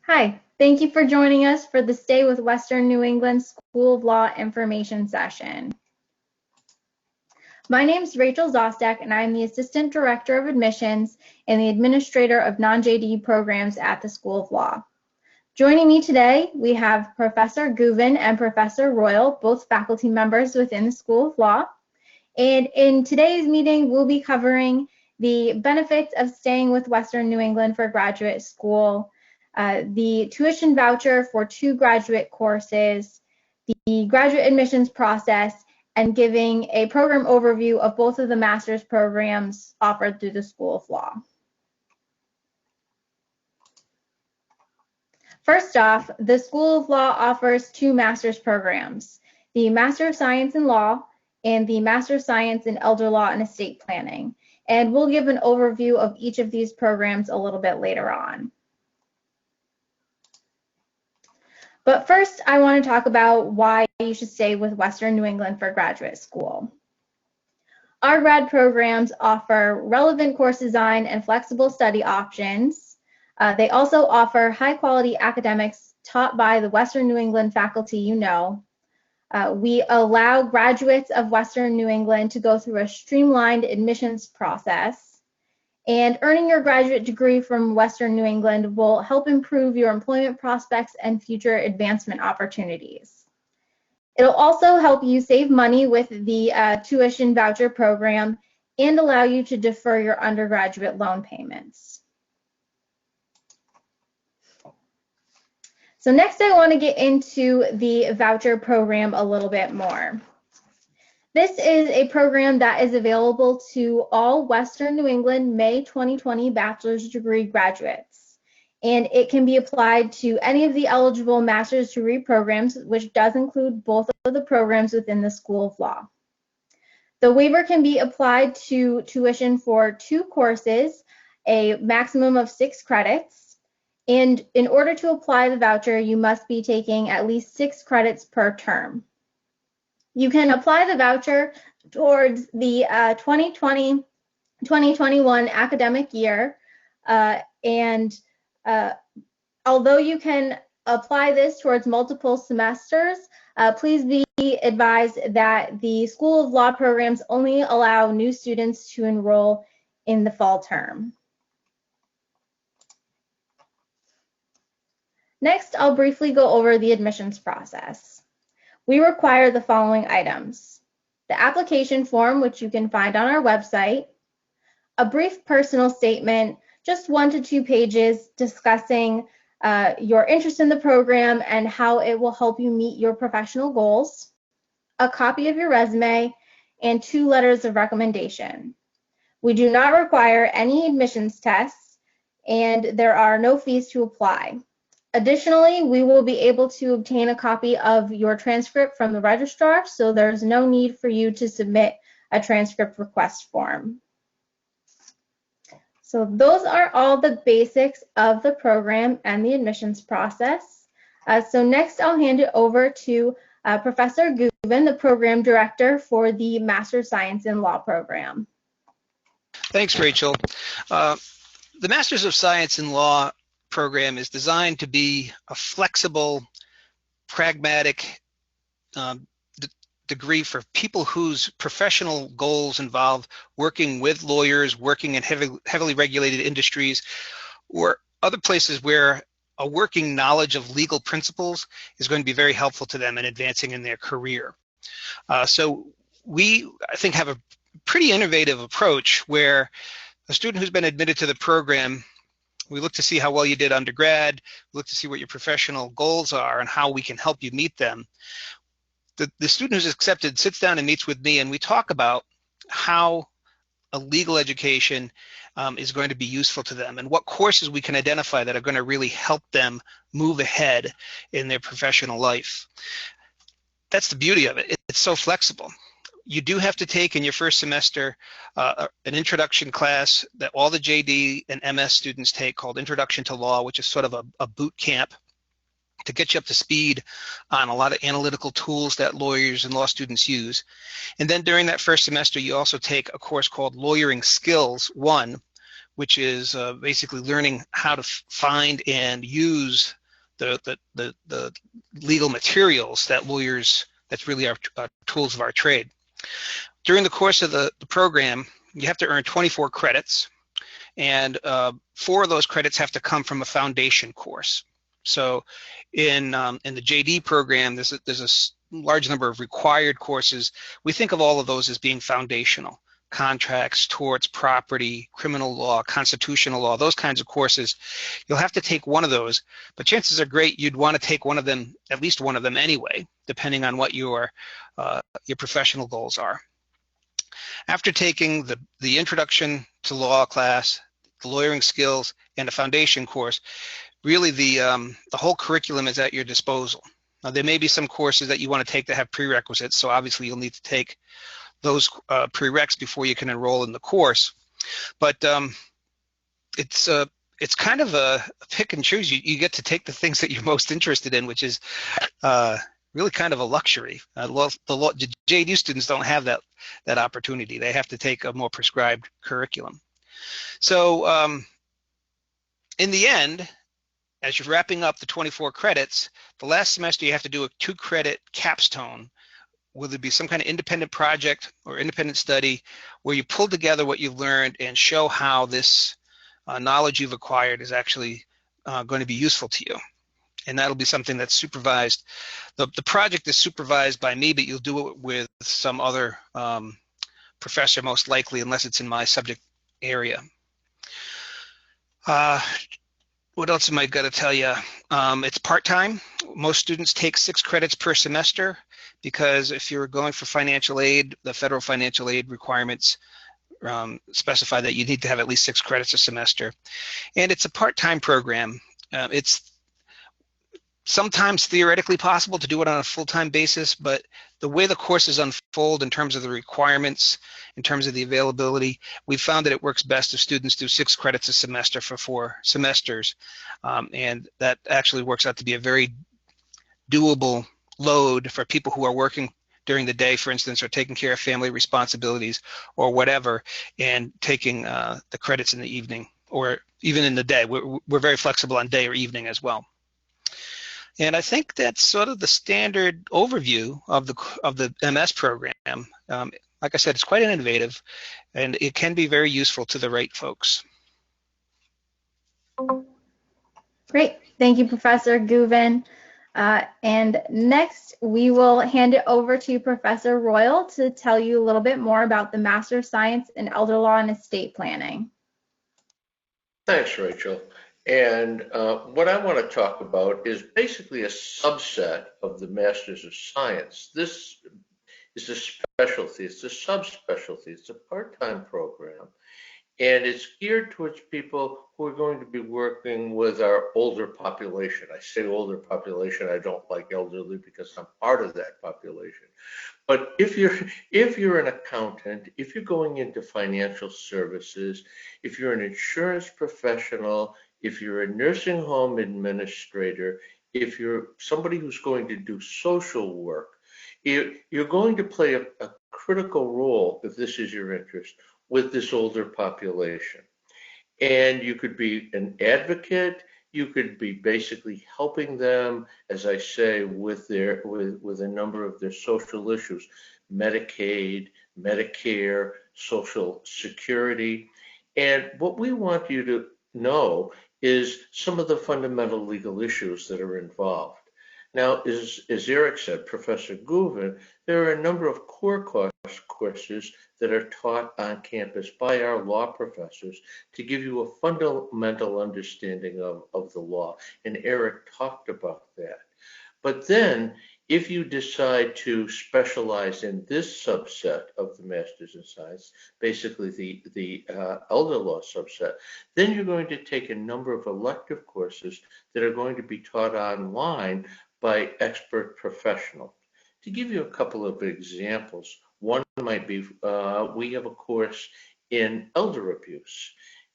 Hi, thank you for joining us for the Stay with Western New England School of Law information session. My name is Rachel Zostek, and I am the Assistant Director of Admissions and the Administrator of Non-JD programs at the School of Law. Joining me today, we have Professor Guven and Professor Royal, both faculty members within the School of Law. And in today's meeting, we'll be covering the benefits of staying with Western New England for graduate school, the tuition voucher for 2 graduate courses, the graduate admissions process, and giving a program overview of both of the master's programs offered through the School of Law. First off, the School of Law offers 2 master's programs, the Master of Science in Law and the Master of Science in Elder Law and Estate Planning. And we'll give an overview of each of these programs a little bit later on. But first, I want to talk about why you should stay with Western New England for graduate school. Our grad programs offer relevant course design and flexible study options. They also offer high-quality academics taught by the Western New England faculty you know. We allow graduates of Western New England to go through a streamlined admissions process. And earning your graduate degree from Western New England will help improve your employment prospects and future advancement opportunities. It'll also help you save money with the tuition voucher program and allow you to defer your undergraduate loan payments. So next I want to get into the voucher program a little bit more. This is a program that is available to all Western New England May 2020 bachelor's degree graduates, and it can be applied to any of the eligible master's degree programs, which does include both of the programs within the School of Law. The waiver can be applied to tuition for 2 courses, a maximum of 6 credits, and in order to apply the voucher, you must be taking at least 6 credits per term. You can apply the voucher towards the 2020-2021 academic year, and although you can apply this towards multiple semesters, please be advised that the School of Law programs only allow new students to enroll in the fall term. Next, I'll briefly go over the admissions process. We require the following items: the application form, which you can find on our website, a brief personal statement, just 1 to 2 pages discussing your interest in the program and how it will help you meet your professional goals, a copy of your resume, and 2 letters of recommendation. We do not require any admissions tests, and there are no fees to apply. Additionally, we will be able to obtain a copy of your transcript from the registrar, so there's no need for you to submit a transcript request form. So those are all the basics of the program and the admissions process. So next I'll hand it over to Professor Guven, the program director for the Master of Science in Law program. Thanks, Rachel. The Masters of Science in Law program is designed to be a flexible, pragmatic degree for people whose professional goals involve working with lawyers, working in heavily regulated industries, or other places where a working knowledge of legal principles is going to be very helpful to them in advancing in their career. So we, I think, have a pretty innovative approach where a student who's been admitted to the program, we look to see how well you did undergrad, we look to see what your professional goals are and how we can help you meet them. The student who's accepted sits down and meets with me, and we talk about how a legal education is going to be useful to them and what courses we can identify that are going to really help them move ahead in their professional life. That's the beauty of it. It's so flexible. You do have to take in your first semester an introduction class that all the JD and MS students take called Introduction to Law, which is sort of a boot camp to get you up to speed on a lot of analytical tools that lawyers and law students use. And then during that first semester, you also take a course called Lawyering Skills 1, which is basically learning how to find and use the legal materials that lawyers, that's really our tools of our trade. During the course of the program, you have to earn 24 credits, and 4 of those credits have to come from a foundation course. So in the JD program, there's a large number of required courses. We think of all of those as being foundational. Contracts, torts, property, criminal law, constitutional law, those kinds of courses. You'll have to take one of those, but chances are great you'd want to take one of them, at least one of them anyway, depending on what your professional goals are. After taking the introduction to law class, the lawyering skills, and the foundation course, really the whole curriculum is at your disposal. Now, there may be some courses that you want to take that have prerequisites, so obviously you'll need to take those prereqs before you can enroll in the course. But it's kind of a pick and choose. You get to take the things that you're most interested in, which is really kind of a luxury. The JD students don't have that opportunity. They have to take a more prescribed curriculum. So in the end, as you're wrapping up the 24 credits, the last semester you have to do a 2-credit capstone, whether it be some kind of independent project or independent study where you pull together what you've learned and show how this knowledge you've acquired is actually going to be useful to you. And that'll be something that's supervised. The project is supervised by me, but you'll do it with some other professor most likely, unless it's in my subject area. What else am I going to tell you? It's part-time. Most students take 6 credits per semester, because if you're going for financial aid, the federal financial aid requirements specify that you need to have at least 6 credits a semester. And it's a part-time program. It's sometimes theoretically possible to do it on a full-time basis, but the way the courses unfold in terms of the requirements, in terms of the availability, we've found that it works best if students do 6 credits a semester for 4 semesters. And that actually works out to be a very doable load for people who are working during the day, for instance, or taking care of family responsibilities or whatever, and taking the credits in the evening or even in the day. We're very flexible on day or evening as well. And I think that's sort of the standard overview of the MS program. Like I said, it's quite innovative, and it can be very useful to the right folks. Great. Thank you, Professor Guven. And next, we will hand it over to Professor Royal to tell you a little bit more about the Master of Science in Elder Law and Estate Planning. Thanks, Rachel. And what I want to talk about is basically a subset of the Masters of Science. This is a specialty, it's a subspecialty, it's a part-time program, and it's geared towards people who are going to be working with our older population. I say older population, I don't like elderly because I'm part of that population. But if you're an accountant, if you're going into financial services, if you're an insurance professional, if you're a nursing home administrator, if you're somebody who's going to do social work, you're going to play a critical role, if this is your interest, with this older population. And you could be an advocate, you could be basically helping them, as I say, with a number of their social issues, Medicaid, Medicare, Social Security. And what we want you to know is some of the fundamental legal issues that are involved. Now, as Eric said, Professor Guven, there are a number of core courses that are taught on campus by our law professors to give you a fundamental understanding of the law, and Eric talked about that. But then, if you decide to specialize in this subset of the Masters in Science, basically the elder law subset, then you're going to take a number of elective courses that are going to be taught online by expert professionals. To give you a couple of examples, one might be we have a course in elder abuse,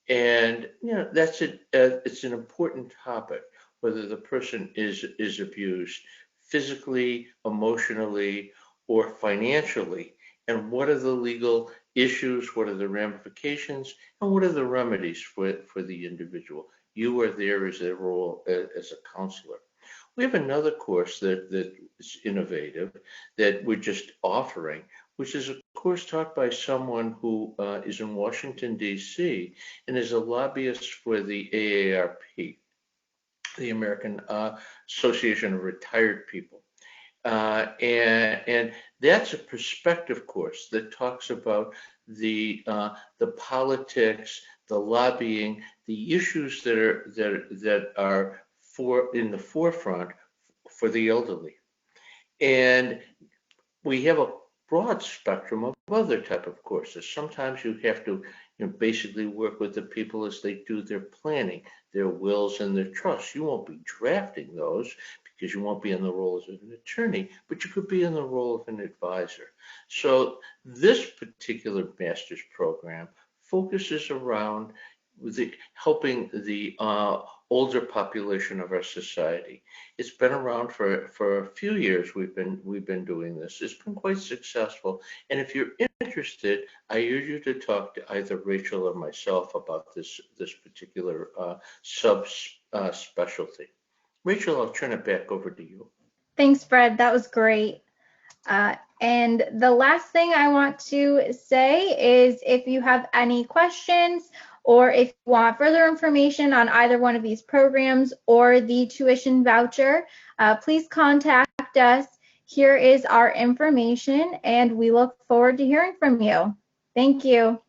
and that's it's an important topic, whether the person is abused physically, emotionally, or financially, and what are the legal issues, what are the ramifications, and what are the remedies for the individual. You are there as a role as a counselor. We have another course that is innovative that we're just offering, which is a course taught by someone who is in Washington, D.C., and is a lobbyist for the AARP, the American Association of Retired People. And that's a perspective course that talks about the politics, the lobbying, the issues that are in the forefront for the elderly. And we have a broad spectrum of other type of courses. Sometimes you have to basically work with the people as they do their planning, their wills and their trusts. You won't be drafting those because you won't be in the role as an attorney, but you could be in the role of an advisor. So this particular master's program focuses around helping the older population of our society. It's been around for a few years. We've been doing this. It's been quite successful. And if you're interested, I urge you to talk to either Rachel or myself about this particular specialty. Rachel, I'll turn it back over to you. Thanks, Fred. That was great. And the last thing I want to say is if you have any questions or if you want further information on either one of these programs or the tuition voucher, please contact us. Here is our information, and we look forward to hearing from you. Thank you.